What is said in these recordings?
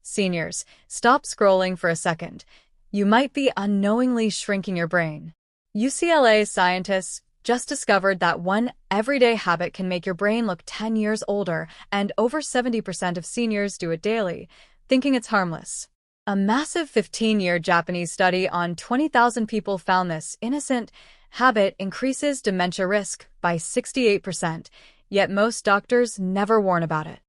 Seniors, stop scrolling for a second. You might be unknowingly shrinking your brain. UCLA scientists just discovered that one everyday habit can make your brain look 10 years older, and over 70% of seniors do it daily, thinking it's harmless. A massive 15-year Japanese study on 20,000 people found this innocent habit increases dementia risk by 68%, yet most doctors never warn about it.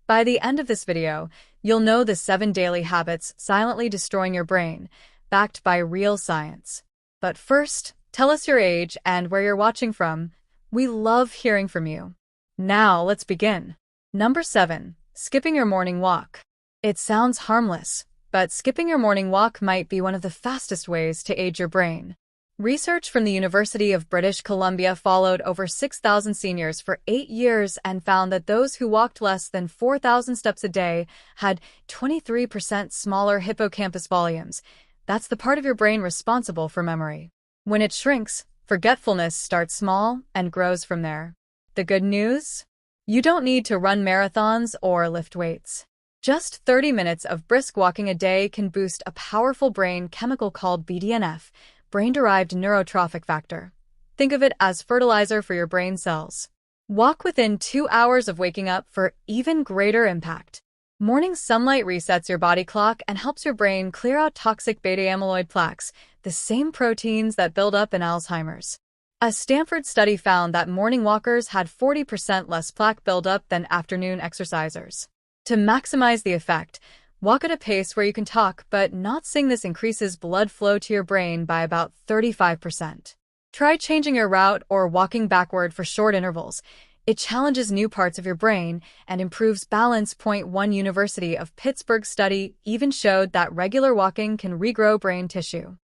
By the end of this video, you'll know the 7 daily habits silently destroying your brain, backed by real science. But first, tell us your age and where you're watching from. We love hearing from you. Now, let's begin. Number 7. Skipping your morning walk. It sounds harmless, but skipping your morning walk might be one of the fastest ways to age your brain. Research from the University of British Columbia followed over 6,000 seniors for 8 years and found that those who walked less than 4,000 steps a day had 23% smaller hippocampus volumes. That's the part of your brain responsible for memory. When it shrinks, forgetfulness starts small and grows from there. The good news? You don't need to run marathons or lift weights. Just 30 minutes of brisk walking a day can boost a powerful brain chemical called BDNF, brain-derived neurotrophic factor. Think of it as fertilizer for your brain cells. Walk within 2 hours of waking up for even greater impact. Morning sunlight resets your body clock and helps your brain clear out toxic beta-amyloid plaques, the same proteins that build up in Alzheimer's. A Stanford study found that morning walkers had 40% less plaque buildup than afternoon exercisers. To maximize the effect, walk at a pace where you can talk but not sing. This increases blood flow to your brain by about 35%. Try changing your route or walking backward for short intervals. It challenges new parts of your brain and improves balance. One University of Pittsburgh study even showed that regular walking can regrow brain tissue.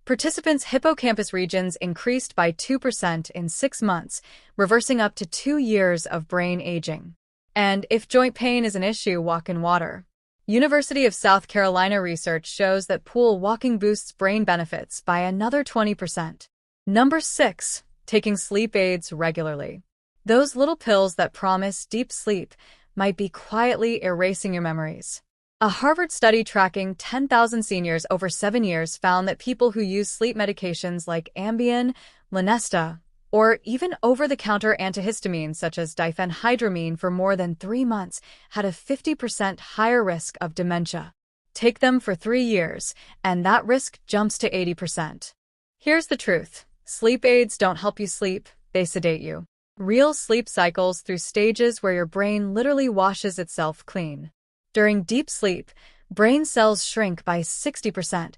Participants' hippocampus regions increased by 2% in 6 months, reversing up to 2 years of brain aging. And if joint pain is an issue, walk in water. University of South Carolina research shows that pool walking boosts brain benefits by another 20%. Number 6. Taking sleep aids regularly. Those little pills that promise deep sleep might be quietly erasing your memories. A Harvard study tracking 10,000 seniors over 7 years found that people who use sleep medications like Ambien, Lunesta, or even over-the-counter antihistamines such as diphenhydramine for more than 3 months had a 50% higher risk of dementia. Take them for 3 years, and that risk jumps to 80%. Here's the truth. Sleep aids don't help you sleep, they sedate you. Real sleep cycles through stages where your brain literally washes itself clean. During deep sleep, brain cells shrink by 60%,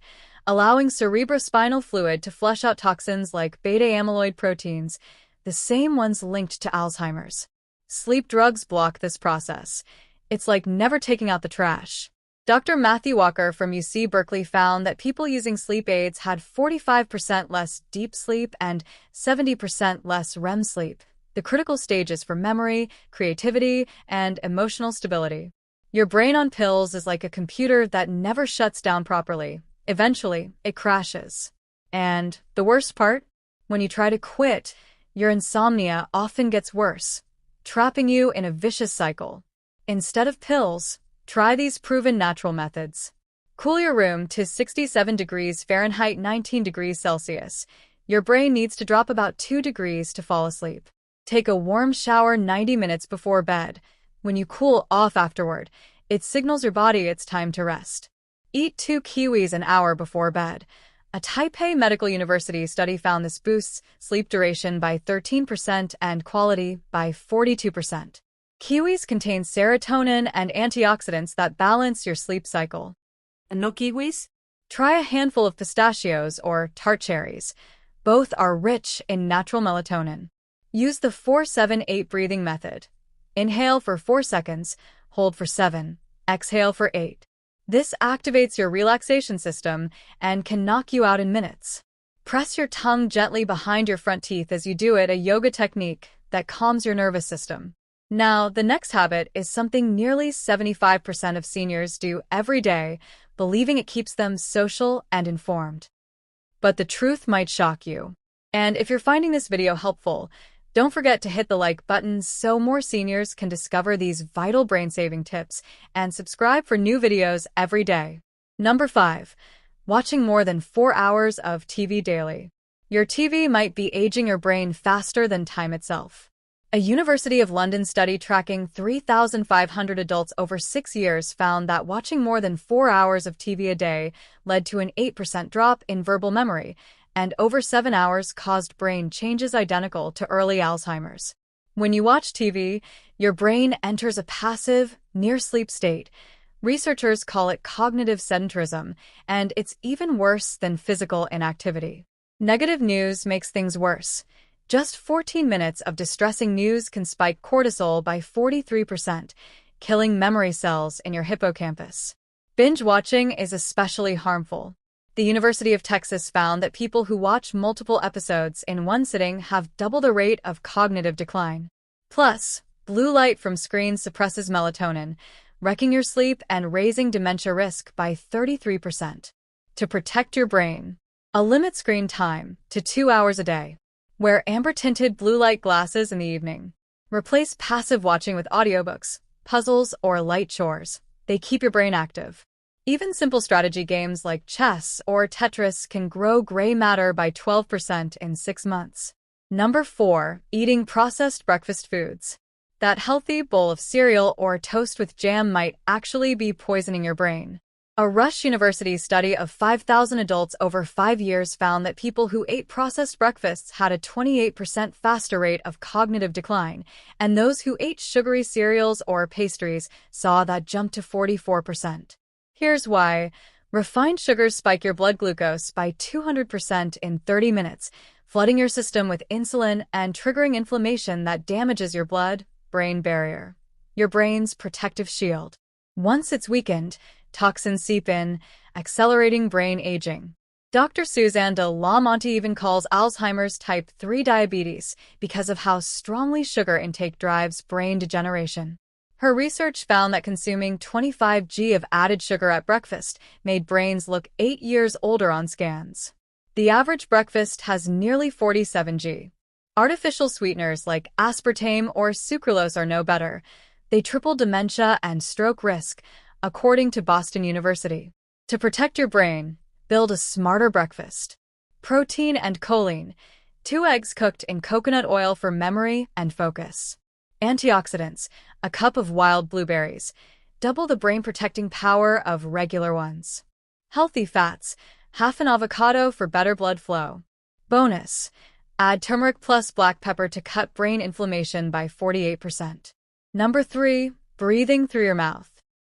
allowing cerebrospinal fluid to flush out toxins like beta-amyloid proteins, the same ones linked to Alzheimer's. Sleep drugs block this process. It's like never taking out the trash. Dr. Matthew Walker from UC Berkeley found that people using sleep aids had 45% less deep sleep and 70% less REM sleep, the critical stages for memory, creativity, and emotional stability. Your brain on pills is like a computer that never shuts down properly. Eventually, it crashes. And the worst part? When you try to quit, your insomnia often gets worse, trapping you in a vicious cycle. Instead of pills, try these proven natural methods. Cool your room to 67 degrees Fahrenheit, 19 degrees Celsius. Your brain needs to drop about 2 degrees to fall asleep. Take a warm shower 90 minutes before bed. When you cool off afterward, it signals your body it's time to rest. Eat 2 kiwis an hour before bed. A Taipei Medical University study found this boosts sleep duration by 13% and quality by 42%. Kiwis contain serotonin and antioxidants that balance your sleep cycle. And no kiwis? Try a handful of pistachios or tart cherries. Both are rich in natural melatonin. Use the 4-7-8 breathing method. Inhale for 4 seconds, hold for 7, exhale for 8. This activates your relaxation system and can knock you out in minutes. Press your tongue gently behind your front teeth as you do it, a yoga technique that calms your nervous system. Now, the next habit is something nearly 75% of seniors do every day, believing it keeps them social and informed. But the truth might shock you. And if you're finding this video helpful, Don't forget to hit the like button so more seniors can discover these vital brain-saving tips, and subscribe for new videos every day. Number 5. Watching more than 4 hours of TV daily. Your TV might be aging your brain faster than time itself. A University of London study tracking 3,500 adults over 6 years found that watching more than 4 hours of TV a day led to an 8% drop in verbal memory, and over 7 hours caused brain changes identical to early Alzheimer's. When you watch TV, your brain enters a passive, near-sleep state. Researchers call it cognitive sedentarism, and it's even worse than physical inactivity. Negative news makes things worse. Just 14 minutes of distressing news can spike cortisol by 43%, killing memory cells in your hippocampus. Binge watching is especially harmful. The University of Texas found that people who watch multiple episodes in one sitting have double the rate of cognitive decline. Plus, blue light from screens suppresses melatonin, wrecking your sleep and raising dementia risk by 33%. To protect your brain, limit screen time to 2 hours a day. Wear amber-tinted blue light glasses in the evening. Replace passive watching with audiobooks, puzzles, or light chores. They keep your brain active. Even simple strategy games like chess or Tetris can grow gray matter by 12% in 6 months. Number 4. Eating processed breakfast foods. That healthy bowl of cereal or toast with jam might actually be poisoning your brain. A Rush University study of 5,000 adults over 5 years found that people who ate processed breakfasts had a 28% faster rate of cognitive decline, and those who ate sugary cereals or pastries saw that jump to 44%. Here's why. Refined sugars spike your blood glucose by 200% in 30 minutes, flooding your system with insulin and triggering inflammation that damages your blood-brain barrier, your brain's protective shield. Once it's weakened, toxins seep in, accelerating brain aging. Dr. Suzanne de la Monte even calls Alzheimer's type 3 diabetes because of how strongly sugar intake drives brain degeneration. Her research found that consuming 25 g of added sugar at breakfast made brains look 8 years older on scans. The average breakfast has nearly 47 g. Artificial sweeteners like aspartame or sucralose are no better. They triple dementia and stroke risk, according to Boston University. To protect your brain, build a smarter breakfast. Protein and choline. 2 eggs cooked in coconut oil for memory and focus. Antioxidants. A cup of wild blueberries. Double the brain-protecting power of regular ones. Healthy fats. Half an avocado for better blood flow. Bonus. Add turmeric plus black pepper to cut brain inflammation by 48%. Number 3. Breathing through your mouth.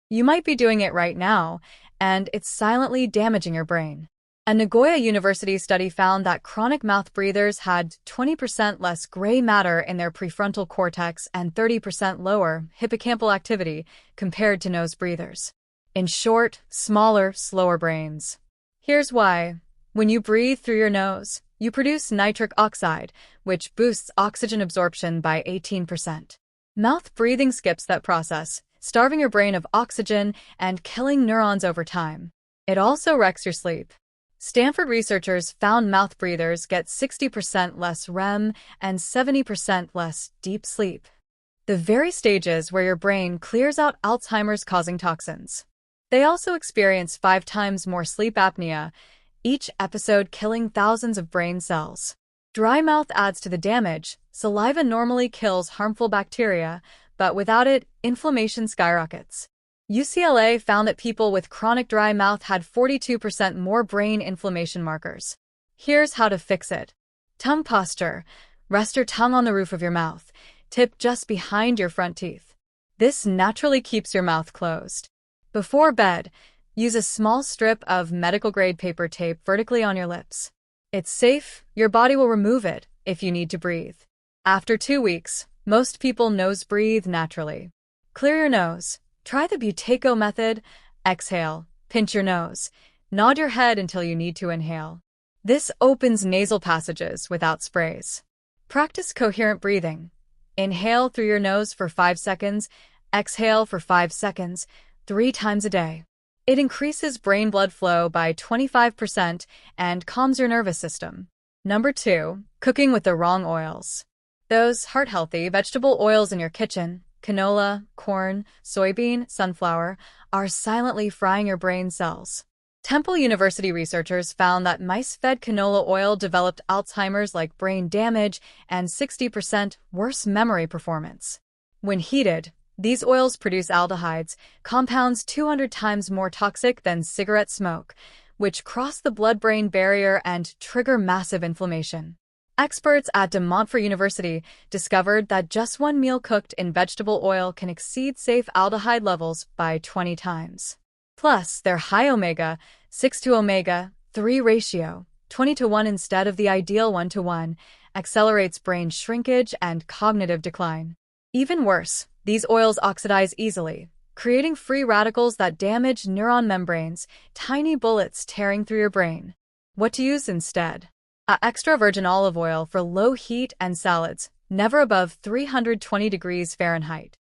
You might be doing it right now, and it's silently damaging your brain. A Nagoya University study found that chronic mouth breathers had 20% less gray matter in their prefrontal cortex and 30% lower hippocampal activity compared to nose breathers. In short, smaller, slower brains. Here's why. When you breathe through your nose, you produce nitric oxide, which boosts oxygen absorption by 18%. Mouth breathing skips that process, starving your brain of oxygen and killing neurons over time. It also wrecks your sleep. Stanford researchers found mouth breathers get 60% less REM and 70% less deep sleep, the very stages where your brain clears out Alzheimer's causing toxins. They also experience 5 times more sleep apnea, each episode killing thousands of brain cells. Dry mouth adds to the damage. Saliva normally kills harmful bacteria, but without it, inflammation skyrockets. UCLA found that people with chronic dry mouth had 42% more brain inflammation markers. Here's how to fix it. Tongue posture. Rest your tongue on the roof of your mouth, tipped just behind your front teeth. This naturally keeps your mouth closed. Before bed, use a small strip of medical-grade paper tape vertically on your lips. It's safe. Your body will remove it if you need to breathe. After 2 weeks, most people nose breathe naturally. Clear your nose. Try the Buteyko method. Exhale, pinch your nose, nod your head until you need to inhale. This opens nasal passages without sprays. Practice coherent breathing. Inhale through your nose for 5 seconds, exhale for 5 seconds, 3 times a day. It increases brain blood flow by 25% and calms your nervous system. Number 2. Cooking with the wrong oils. Those heart-healthy vegetable oils in your kitchen, canola, corn, soybean, sunflower, are silently frying your brain cells. Temple University researchers found that mice fed canola oil developed Alzheimer's-like brain damage and 60% worse memory performance. When heated, these oils produce aldehydes, compounds 200 times more toxic than cigarette smoke, which cross the blood-brain barrier and trigger massive inflammation. Experts at De Montfort University discovered that just one meal cooked in vegetable oil can exceed safe aldehyde levels by 20 times. Plus, their high omega-6 to omega-3 ratio, 20:1 instead of the ideal 1:1, accelerates brain shrinkage and cognitive decline. Even worse, these oils oxidize easily, creating free radicals that damage neuron membranes, tiny bullets tearing through your brain. What to use instead? Extra virgin olive oil for low heat and salads, never above 320 degrees Fahrenheit.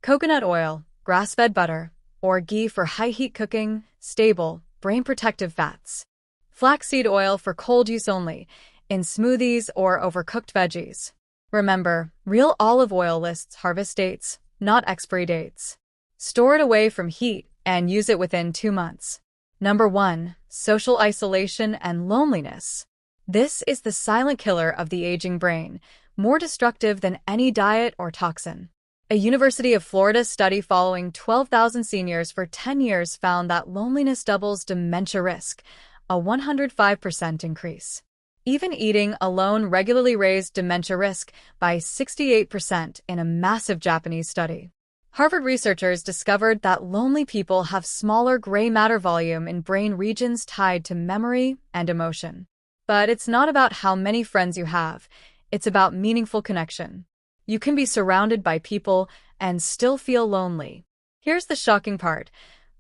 Coconut oil, grass-fed butter, or ghee for high-heat cooking, stable, brain-protective fats. Flaxseed oil for cold use only, in smoothies or overcooked veggies. Remember, real olive oil lists harvest dates, not expiry dates. Store it away from heat and use it within 2 months. Number 1. Social isolation and loneliness. This is the silent killer of the aging brain, more destructive than any diet or toxin. A University of Florida study following 12,000 seniors for 10 years found that loneliness doubles dementia risk, a 105% increase. Even eating alone regularly raised dementia risk by 68% in a massive Japanese study. Harvard researchers discovered that lonely people have smaller gray matter volume in brain regions tied to memory and emotion. But it's not about how many friends you have, it's about meaningful connection. You can be surrounded by people and still feel lonely. Here's the shocking part.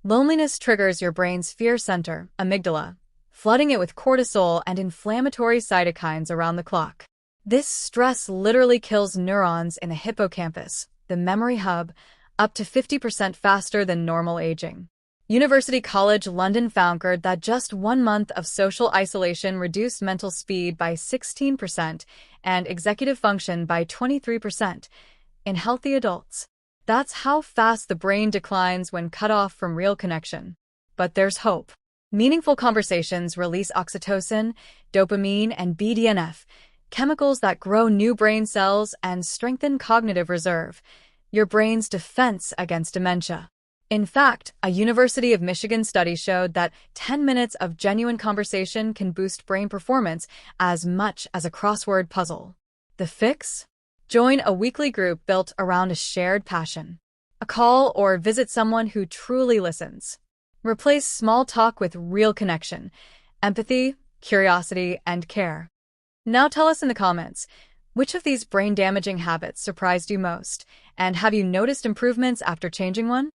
Loneliness triggers your brain's fear center, amygdala, flooding it with cortisol and inflammatory cytokines around the clock. This stress literally kills neurons in the hippocampus, the memory hub, up to 50% faster than normal aging. University College London found that just 1 month of social isolation reduced mental speed by 16% and executive function by 23% in healthy adults. That's how fast the brain declines when cut off from real connection. But there's hope. Meaningful conversations release oxytocin, dopamine, and BDNF, chemicals that grow new brain cells and strengthen cognitive reserve, your brain's defense against dementia. In fact, a University of Michigan study showed that 10 minutes of genuine conversation can boost brain performance as much as a crossword puzzle. The fix? Join a weekly group built around a shared passion. A call or visit someone who truly listens. Replace small talk with real connection, empathy, curiosity, and care. Now tell us in the comments, which of these brain-damaging habits surprised you most, and have you noticed improvements after changing one?